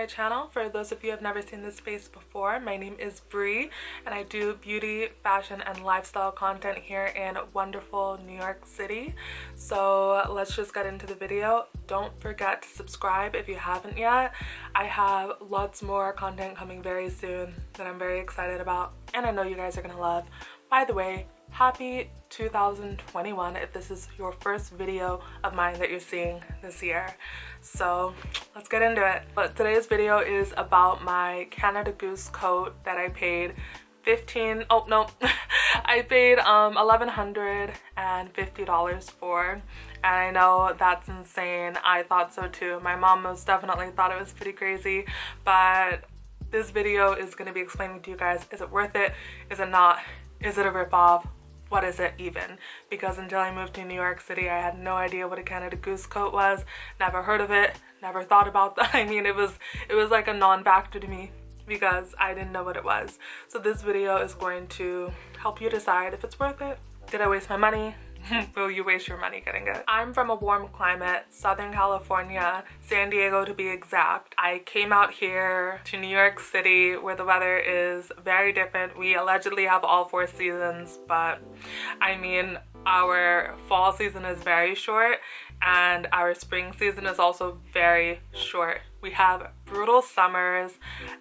channel. For those of you who have never seen this face before, my name is Bree and I do beauty, fashion, and lifestyle content here in wonderful New York City. So let's just get into the video. Don't forget to subscribe if you haven't yet. I have lots more content coming very soon that I'm very excited about and I know you guys are gonna love. By the way, happy 2021 if this is your first video of mine that you're seeing this year. So let's get into it. But today's video is about my Canada Goose coat that I paid I paid $1,150 for, and I know that's insane. I thought so too. My mom most definitely thought it was pretty crazy, but this video is going to be explaining to you guys, is it worth it? Is it not? Is it a ripoff? What is it even? Because until I moved to New York City, I had no idea what a Canada Goose coat was. Never heard of it. Never thought about that. I mean, it was like a non-factor to me because I didn't know what it was. So this video is going to help you decide if it's worth it. Did I waste my money? Will you waste your money getting it? I'm from a warm climate, Southern California, San Diego to be exact. I came out here to New York City where the weather is very different. We allegedly have all 4 seasons, but I mean, our fall season is very short and our spring season is also very short. We have brutal summers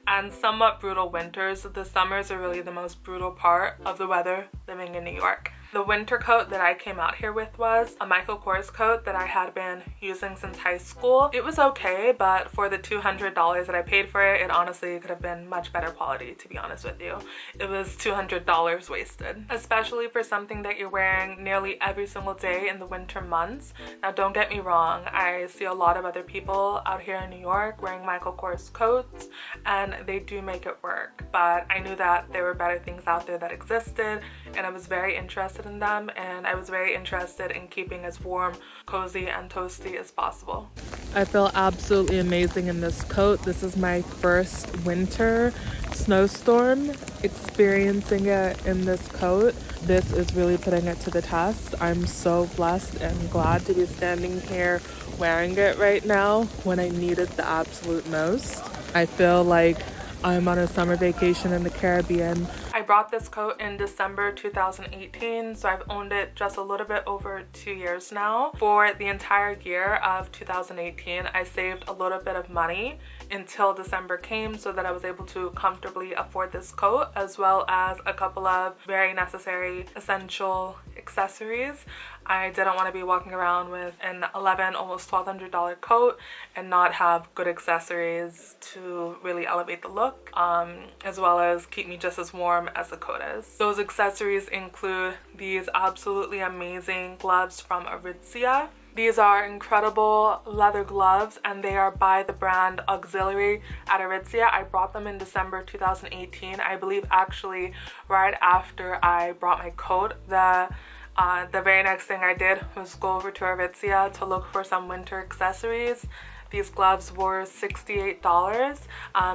and somewhat brutal winters. The summers are really the most brutal part of the weather living in New York. The winter coat that I came out here with was a Michael Kors coat that I had been using since high school. It was okay, but for the $200 that I paid for it, it honestly could have been much better quality, to be honest with you. It was $200 wasted, especially for something that you're wearing nearly every single day in the winter months. Now, don't get me wrong, I see a lot of other people out here in New York wearing Michael Kors coats, and they do make it work, but I knew that there were better things out there that existed, and I was very interested in them, and I was very interested in keeping as warm, cozy, and toasty as possible. I feel absolutely amazing in this coat. This is my first winter snowstorm experiencing it in this coat. This is really putting it to the test. I'm so blessed and glad to be standing here wearing it right now when I need it the absolute most. I feel like I'm on a summer vacation in the Caribbean. I brought this coat in December 2018, so I've owned it just a little bit over 2 years now. For the entire year of 2018, I saved a little bit of money until December came so that I was able to comfortably afford this coat, as well as a couple of very necessary essential accessories. I didn't want to be walking around with an $1,100, almost $1,200 coat and not have good accessories to really elevate the look, as well as keep me just as warm as the coat is. Those accessories include these absolutely amazing gloves from Aritzia. These are incredible leather gloves and they are by the brand Auxiliary at Aritzia. I brought them in December 2018, I believe actually right after I brought my coat. The very next thing I did was go over to Aritzia to look for some winter accessories. These gloves were $68.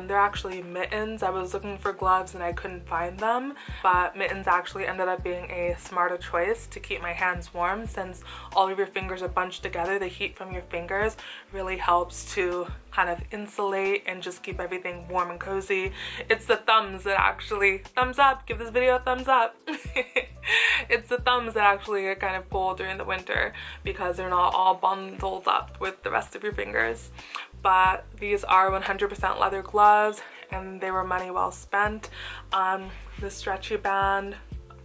They're actually mittens. I was looking for gloves and I couldn't find them, but mittens actually ended up being a smarter choice to keep my hands warm. Since all of your fingers are bunched together, the heat from your fingers really helps to kind of insulate and just keep everything warm and cozy. It's the thumbs that actually, thumbs up, give this video a thumbs up. It's the thumbs that actually are kind of cool during the winter because they're not all bundled up with the rest of your fingers. But these are 100% leather gloves and they were money well spent. The stretchy band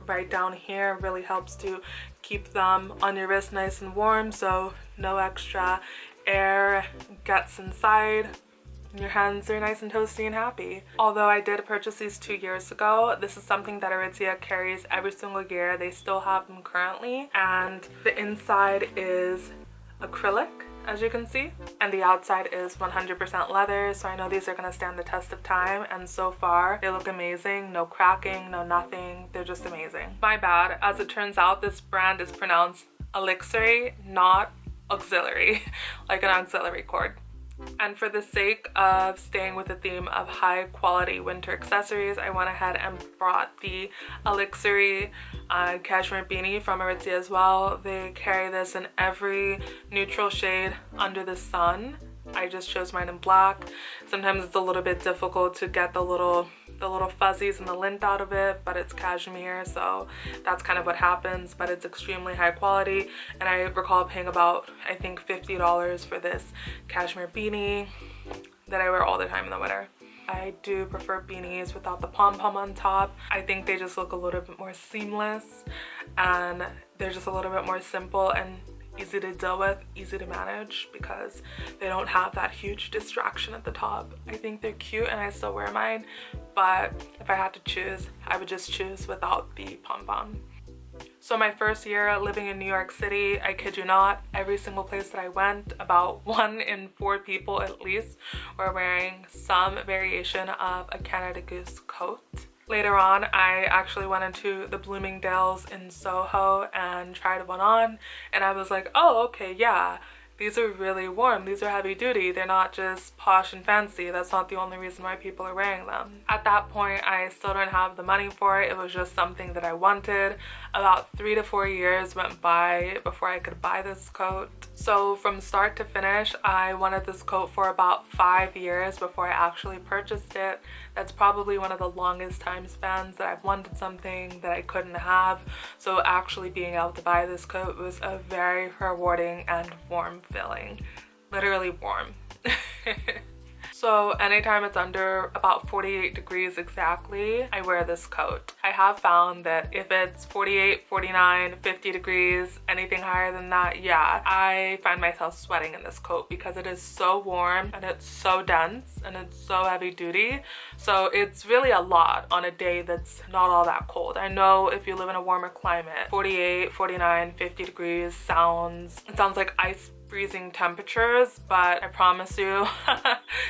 right down here really helps to keep them on your wrist nice and warm, so no extra air gets inside. Your hands are nice and toasty and happy. Although I did purchase these 2 years ago, this is something that Aritzia carries every single year. They still have them currently, and the inside is acrylic, as you can see, and the outside is 100% leather, so I know these are going to stand the test of time, and so far they look amazing. No cracking, no nothing. They're just amazing. My bad. As it turns out, this brand is pronounced Elixir, not auxiliary, like an auxiliary cord. And for the sake of staying with the theme of high quality winter accessories, I went ahead and brought the Elixir Cashmere beanie from Aritzia as well. They carry this in every neutral shade under the sun. I just chose mine in black. Sometimes it's a little bit difficult to get the little fuzzies and the lint out of it, but it's cashmere, so that's kind of what happens, but it's extremely high quality. And I recall paying about, I think, $50 for this cashmere beanie that I wear all the time in the winter. I do prefer beanies without the pom-pom on top. I think they just look a little bit more seamless, and they're just a little bit more simple and easy to deal with, easy to manage, because they don't have that huge distraction at the top. I think they're cute and I still wear mine, but if I had to choose, I would just choose without the pom-pom. So my first year living in New York City, I kid you not, every single place that I went, about 1 in 4 people at least were wearing some variation of a Canada Goose coat. Later on, I actually went into the Bloomingdale's in Soho and tried one on, and I was like, oh, okay, yeah, these are really warm, these are heavy duty, they're not just posh and fancy. That's not the only reason why people are wearing them. At that point, I still didn't have the money for it. It was just something that I wanted. About 3 to 4 years went by before I could buy this coat. So from start to finish, I wanted this coat for about 5 years before I actually purchased it. That's probably one of the longest time spans that I've wanted something that I couldn't have. So actually being able to buy this coat was a very rewarding and warm feeling. Literally warm. So anytime it's under about 48 degrees exactly, I wear this coat. I have found that if it's 48, 49, 50 degrees, anything higher than that, yeah, I find myself sweating in this coat because it is so warm and it's so dense and it's so heavy duty. So it's really a lot on a day that's not all that cold. I know if you live in a warmer climate, 48, 49, 50 degrees sounds like ice freezing temperatures, but I promise you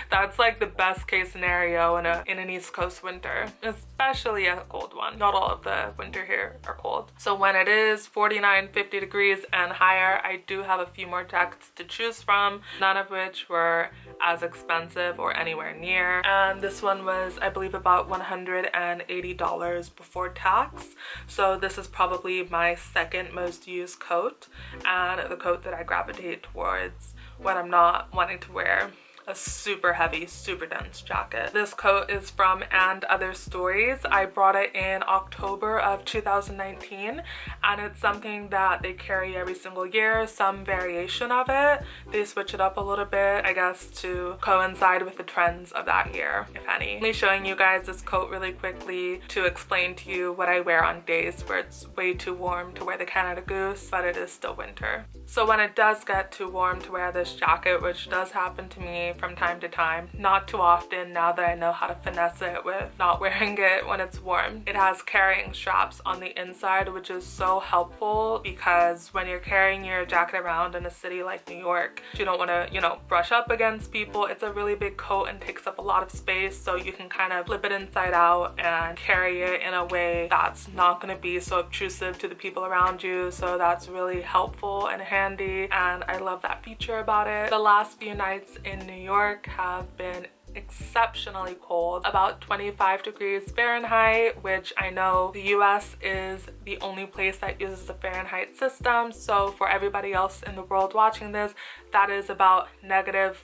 that's like the best case scenario in an East Coast winter, especially a cold one. Not all of the winter here are cold. So when it is 49, 50 degrees and higher, I do have a few more jackets to choose from, none of which were as expensive or anywhere near. And this one was, I believe, about $180 before tax. So this is probably my second most used coat, and the coat that I gravitate towards when I'm not wanting to wear a super heavy, super dense jacket. This coat is from And Other Stories. I brought it in October of 2019, and it's something that they carry every single year, some variation of it. They switch it up a little bit, I guess, to coincide with the trends of that year, if any. I'm only showing you guys this coat really quickly to explain to you what I wear on days where it's way too warm to wear the Canada Goose, but it is still winter. So when it does get too warm to wear this jacket, which does happen to me from time to time, not too often now that I know how to finesse it with not wearing it when it's warm. It has carrying straps on the inside, which is so helpful because when you're carrying your jacket around in a city like New York, you don't want to, you know, brush up against people. It's a really big coat and takes up a lot of space, so you can kind of flip it inside out and carry it in a way that's not going to be so obtrusive to the people around you. So that's really helpful and handy, and I love that feature about it. The last few nights in New York have been exceptionally cold, about 25 degrees Fahrenheit, which I know the US is the only place that uses the Fahrenheit system. So for everybody else in the world watching this, that is about negative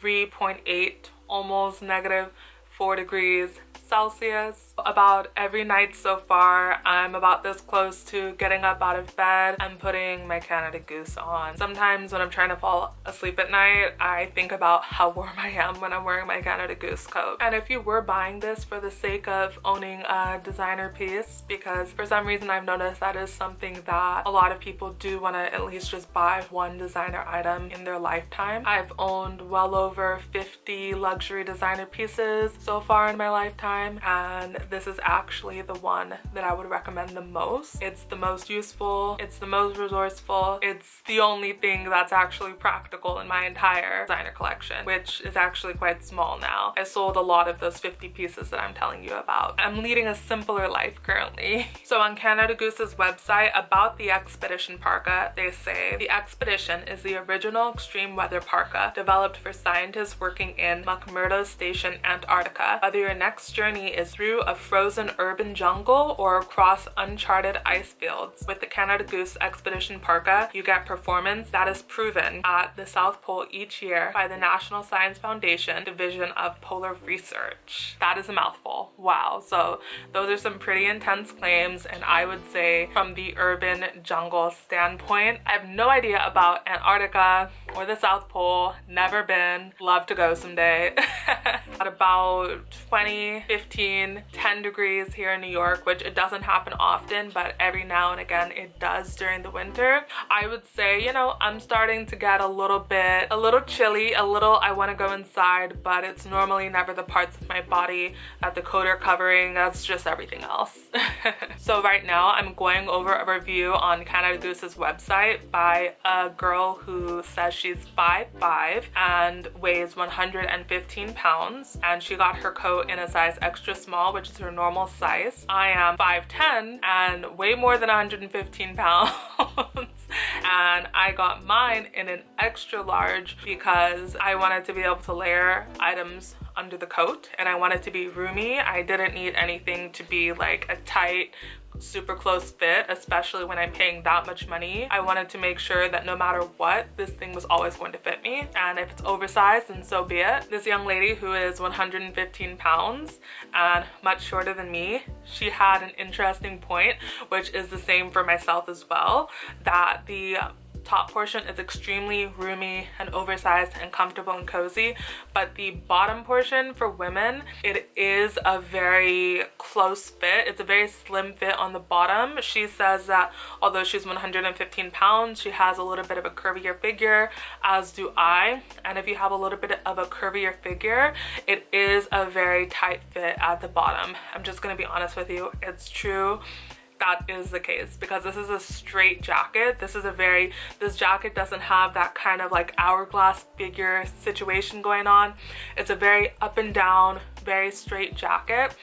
3.8, almost negative 4 degrees Celsius. About every night so far, I'm about this close to getting up out of bed and putting my Canada Goose on. Sometimes when I'm trying to fall asleep at night, I think about how warm I am when I'm wearing my Canada Goose coat. And if you were buying this for the sake of owning a designer piece, because for some reason I've noticed that is something that a lot of people do want to at least just buy one designer item in their lifetime. I've owned well over 50 luxury designer pieces so far in my lifetime, and this is actually the one that I would recommend the most. It's the most useful, it's the most resourceful, it's the only thing that's actually practical in my entire designer collection, which is actually quite small now. I sold a lot of those 50 pieces that I'm telling you about. I'm leading a simpler life currently. So on Canada Goose's website about the Expedition Parka, they say, the Expedition is the original extreme weather parka developed for scientists working in McMurdo Station, Antarctica. Whether your next journey journey is through a frozen urban jungle or across uncharted ice fields. With the Canada Goose Expedition Parka, you get performance that is proven at the South Pole each year by the National Science Foundation Division of Polar Research. That is a mouthful. Wow. So those are some pretty intense claims, and I would say from the urban jungle standpoint, I have no idea about Antarctica or the South Pole, never been, love to go someday. At about 20, 15, 10 degrees here in New York, which it doesn't happen often, but every now and again it does during the winter. I would say, you know, I'm starting to get a little chilly, I want to go inside, but it's normally never the parts of my body that the coat are covering, that's just everything else. So right now I'm going over a review on Canada Goose's website by a girl who says she's 5'5" and weighs 115 pounds, and she got her coat in a size extra small, which is her normal size. I am 5'10" and way more than 115 pounds. And I got mine in an extra large because I wanted to be able to layer items under the coat and I wanted to be roomy. I didn't need anything to be like a tight, super close fit, especially when I'm paying that much money. I wanted to make sure that no matter what, this thing was always going to fit me, and if it's oversized, then so be it. This young lady who is 115 pounds and much shorter than me, she had an interesting point, which is the same for myself as well, that the top portion is extremely roomy and oversized and comfortable and cozy, but the bottom portion for women, it is a very close fit. It's a very slim fit on the bottom. She says that although she's 115 pounds, she has a little bit of a curvier figure, as do I. And if you have a little bit of a curvier figure, it is a very tight fit at the bottom. I'm just gonna be honest with you, it's true. That is the case because this is a straight jacket. This jacket doesn't have that kind of like hourglass figure situation going on. It's a very up and down, very straight jacket.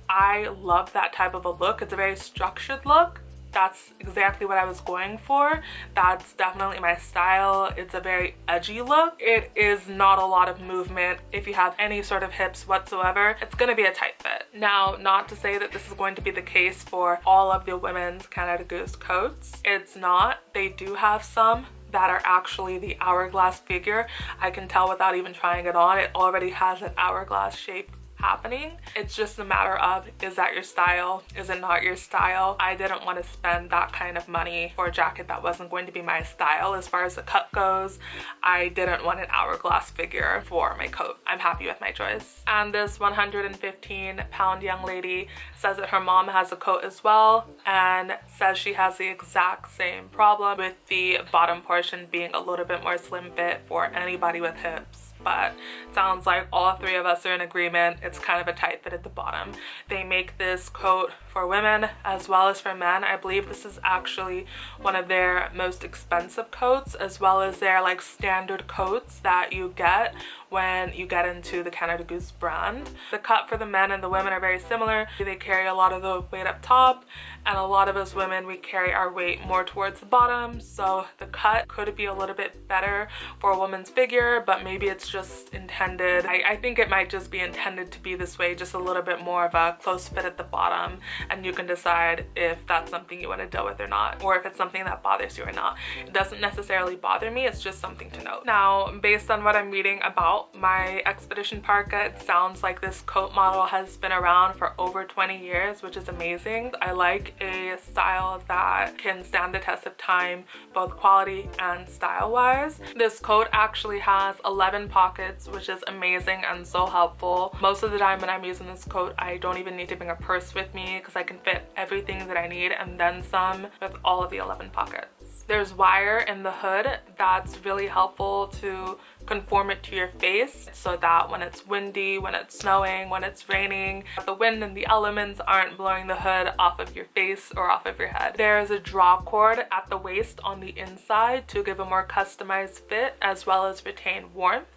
I love that type of a look. It's a very structured look. That's exactly what I was going for. That's definitely my style. It's a very edgy look. It is not a lot of movement. If you have any sort of hips whatsoever, it's gonna be a tight fit. Now, not to say that this is going to be the case for all of the women's Canada Goose coats. It's not. They do have some that are actually the hourglass figure. I can tell without even trying it on. It already has an hourglass shape happening. It's just a matter of, is that your style? Is it not your style? I didn't want to spend that kind of money for a jacket that wasn't going to be my style. As far as the cut goes, I didn't want an hourglass figure for my coat. I'm happy with my choice. And this 115-pound young lady says that her mom has a coat as well and says she has the exact same problem with the bottom portion being a little bit more slim fit for anybody with hips. But it sounds like all three of us are in agreement. It's kind of a tight fit at the bottom. They make this coat for women as well as for men. I believe this is actually one of their most expensive coats, as well as their like standard coats that you get when you get into the Canada Goose brand. The cut for the men and the women are very similar. They carry a lot of the weight up top, and a lot of us women, we carry our weight more towards the bottom, so the cut could be a little bit better for a woman's figure, but maybe it's just intended. I think it might just be intended to be this way, just a little bit more of a close fit at the bottom, and you can decide if that's something you want to deal with or not, or if it's something that bothers you or not. It doesn't necessarily bother me, it's just something to note. Now, based on what I'm reading about my Expedition Parka, it sounds like this coat model has been around for over 20 years, which is amazing. I like a style that can stand the test of time, both quality and style-wise. This coat actually has 11 pockets, which is amazing and so helpful. Most of the time when I'm using this coat, I don't even need to bring a purse with me because I can fit everything that I need and then some with all of the 11 pockets. There's wire in the hood that's really helpful to conform it to your face so that when it's windy, when it's snowing, when it's raining, the wind and the elements aren't blowing the hood off of your face or off of your head. There is a draw cord at the waist on the inside to give a more customized fit as well as retain warmth,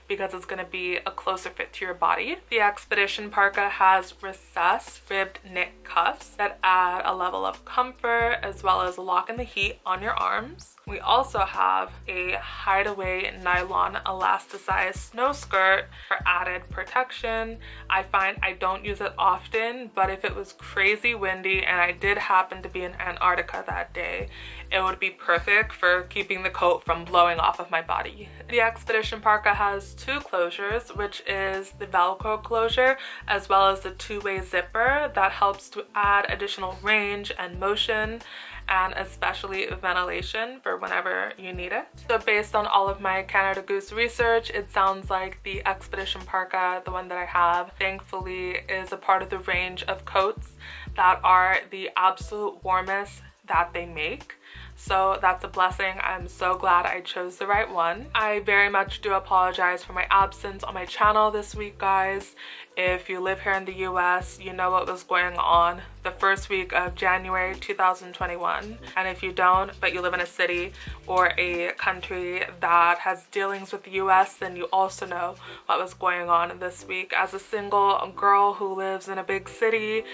because it's going to be a closer fit to your body. The Expedition Parka has recessed ribbed knit cuffs that add a level of comfort as well as lock in the heat on your arms. We also have a hideaway nylon elasticized snow skirt for added protection. I find I don't use it often, but if it was crazy windy and I did happen to be in Antarctica that day, it would be perfect for keeping the coat from blowing off of my body. The Expedition Parka has two closures, which is the Velcro closure as well as the two-way zipper that helps to add additional range and motion, and especially ventilation for whenever you need it. So based on all of my Canada Goose research, it sounds like the Expedition Parka, the one that I have, thankfully is a part of the range of coats that are the absolute warmest that they make. So that's a blessing. I'm so glad I chose the right one. I very much do apologize for my absence on my channel this week, guys. If you live here in the US, you know what was going on the first week of January 2021. And if you don't, but you live in a city or a country that has dealings with the US, then you also know what was going on this week. As a single girl who lives in a big city,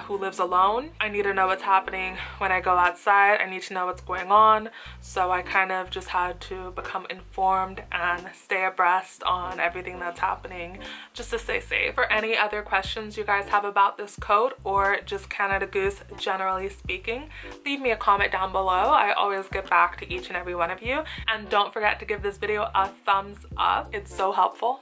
who lives alone, I need to know what's happening when I go outside. I need to know what's going on. So I kind of just had to become informed and stay abreast on everything that's happening just to stay safe. For any other questions you guys have about this coat or just Canada Goose generally speaking, leave me a comment down below. I always get back to each and every one of you. And don't forget to give this video a thumbs up. It's so helpful.